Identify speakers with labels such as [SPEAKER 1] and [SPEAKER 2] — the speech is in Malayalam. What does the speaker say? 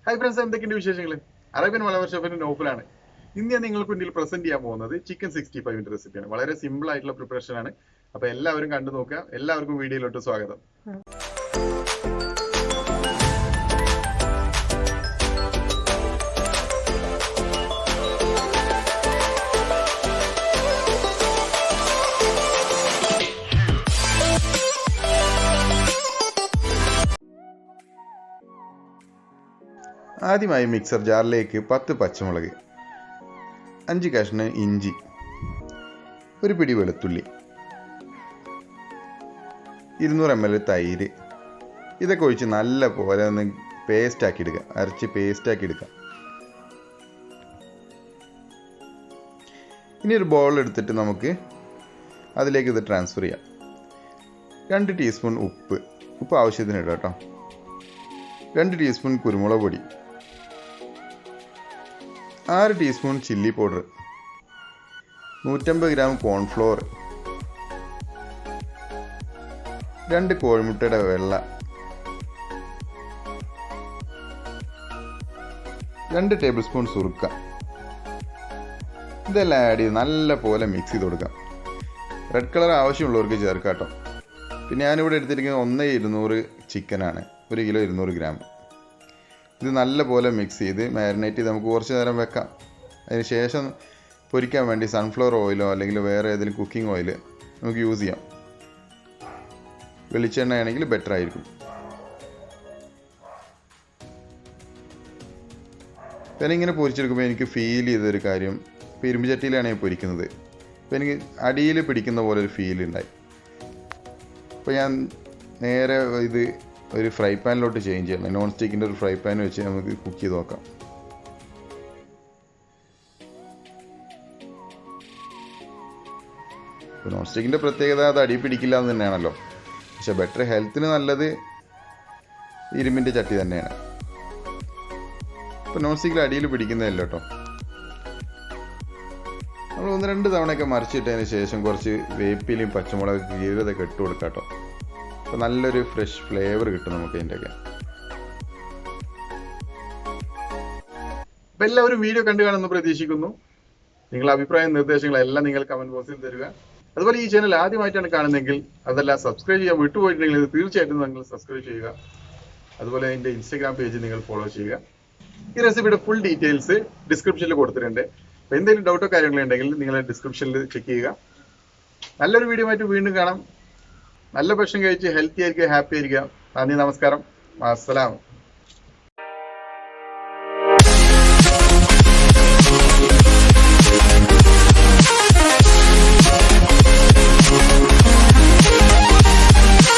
[SPEAKER 1] ഹായ് ഫ്രണ്ട്സ്, എന്തൊക്കെയുണ്ട് വിശേഷങ്ങൾ? അറേബ്യൻ മലബാർ ഷെഫിന്റെ നോഫലാണ്. ഇന്ന് ഞാൻ നിങ്ങൾക്ക് മുന്നിൽ പ്രസന്റ് ചെയ്യാൻ പോകുന്നത് ചിക്കൻ 65 റെസിപ്പിയാണ്. വളരെ സിമ്പിൾ ആയിട്ടുള്ള പ്രിപ്പറേഷൻ ആണ്. അപ്പൊ എല്ലാവരും കണ്ടു നോക്കുക. എല്ലാവർക്കും വീഡിയോയിലോട്ട് സ്വാഗതം. ആദ്യമായി മിക്സർ ജാറിലേക്ക് 10 പച്ചമുളക്, 5 കഷ്ണം ഇഞ്ചി, ഒരു പിടി വെളുത്തുള്ളി, 200 ml തൈര്, ഇതൊക്കെ ഒഴിച്ച് നല്ല പോലെ ഒന്ന് പേസ്റ്റാക്കി എടുക്കുക. അരച്ച് പേസ്റ്റാക്കി എടുക്കുക. ഇനി ഒരു ബൗൾ എടുത്തിട്ട് നമുക്ക് അതിലേക്ക് ഇത് ട്രാൻസ്ഫർ ചെയ്യാം. 2 ടീസ്പൂൺ ഉപ്പ് ആവശ്യത്തിന് ഇടാം കേട്ടോ. 2 ടീസ്പൂൺ കുരുമുളക് പൊടി, 6 teaspoon chilli powder, 150 gram cornflour, 2 കോഴിമുട്ടയുടെ വെള്ള, 2 ടേബിൾ സ്പൂൺ സുറുക്ക. ഇതെല്ലാം ആഡ് ചെയ്ത് നല്ല പോലെ മിക്സ് ചെയ്ത് കൊടുക്കാം. റെഡ് കളർ ആവശ്യമുള്ളവർക്ക് ചേർക്കാം കേട്ടോ. പിന്നെ ഞാനിവിടെ എടുത്തിരിക്കുന്നത് 1/200 ചിക്കനാണ്, 1 കിലോ 200 ഗ്രാം. ഇത് നല്ല പോലെ മിക്സ് ചെയ്ത് മാരിനേറ്റ് ചെയ്ത് നമുക്ക് കുറച്ച് നേരം വെക്കാം. അതിന് ശേഷം പൊരിക്കാൻ വേണ്ടി സൺഫ്ലവർ ഓയിലോ അല്ലെങ്കിൽ വേറെ ഏതെങ്കിലും കുക്കിംഗ് ഓയിൽ നമുക്ക് യൂസ് ചെയ്യാം. വെളിച്ചെണ്ണ ആണെങ്കിൽ ബെറ്റർ ആയിരിക്കും. ഞാനിങ്ങനെ പൊരിച്ചെടുക്കുമ്പോൾ എനിക്ക് ഫീൽ ചെയ്തൊരു കാര്യം, ഇപ്പോൾ ഇരുമ്പ് ചട്ടിയിലാണ് ഞാൻ പൊരിക്കുന്നത്. അപ്പോൾ എനിക്ക് അടിയിൽ പിടിക്കുന്ന പോലെ ഒരു ഫീൽ ഉണ്ടായി. അപ്പോൾ ഞാൻ നേരെ ഇത് ഒരു ഫ്രൈ പാനിലോട്ട് ചേഞ്ച് ചെയ്യണം. നോൺ സ്റ്റിക്കിൻ്റെ ഒരു ഫ്രൈ പാൻ വെച്ച് നമുക്ക് കുക്ക് ചെയ്ത് നോക്കാം. നോൺ സ്റ്റിക്കിൻ്റെ പ്രത്യേകത അത് അടി പിടിക്കില്ല എന്ന് തന്നെയാണല്ലോ. പക്ഷെ ബെറ്റർ ഹെൽത്തിന് നല്ലത് ഇരുമ്പിൻ്റെ ചട്ടി തന്നെയാണ്. ഇപ്പോൾ നോൺ സ്റ്റിക്കിൽ അടിയിൽ പിടിക്കുന്നതല്ല കേട്ടോ. നമ്മൾ 1-2 തവണയൊക്കെ മറിച്ചിട്ടതിന് ശേഷം കുറച്ച് വേപ്പിലയും പച്ചമുളക് കീറിയതൊക്കെ ഇട്ട് കൊടുക്കാം കേട്ടോ. അപ്പോൾ നല്ലൊരു ഫ്രഷ് ഫ്ലേവർ കിട്ടും നമുക്ക് അതിൻ്റെയൊക്കെ. അപ്പോൾ എല്ലാവരും വീഡിയോ കണ്ടു കാണുമെന്ന് പ്രതീക്ഷിക്കുന്നു. നിങ്ങളുടെ അഭിപ്രായം നിർദ്ദേശങ്ങളെല്ലാം നിങ്ങൾ കമന്റ് ബോക്സിൽ തരിക. അതുപോലെ ഈ ചാനൽ ആദ്യമായിട്ടാണ് കാണുന്നതെങ്കിൽ അതെല്ലാം സബ്സ്ക്രൈബ് ചെയ്യാൻ വിട്ടുപോയിട്ടുണ്ടെങ്കിൽ ഇത് തീർച്ചയായിട്ടും നിങ്ങൾ സബ്സ്ക്രൈബ് ചെയ്യുക. അതുപോലെ എൻ്റെ ഇൻസ്റ്റാഗ്രാം പേജ് നിങ്ങൾ ഫോളോ ചെയ്യുക. ഈ റെസിപ്പിയുടെ ഫുൾ ഡീറ്റെയിൽസ് ഡിസ്ക്രിപ്ഷനിൽ കൊടുത്തിട്ടുണ്ട്. അപ്പോൾ എന്തെങ്കിലും ഡൗട്ടോ കാര്യങ്ങളോ ഉണ്ടെങ്കിൽ നിങ്ങൾ ഡിസ്ക്രിപ്ഷനിൽ ചെക്ക് ചെയ്യുക. നല്ലൊരു വീഡിയോ ആയിട്ട് വീണ്ടും കാണാം. നല്ല ഭക്ഷണം കഴിച്ച് ഹെൽത്തി ആയിരിക്കുക, ഹാപ്പി ആയിരിക്കുക. നന്ദി, നമസ്കാരം, അസ്സലാം.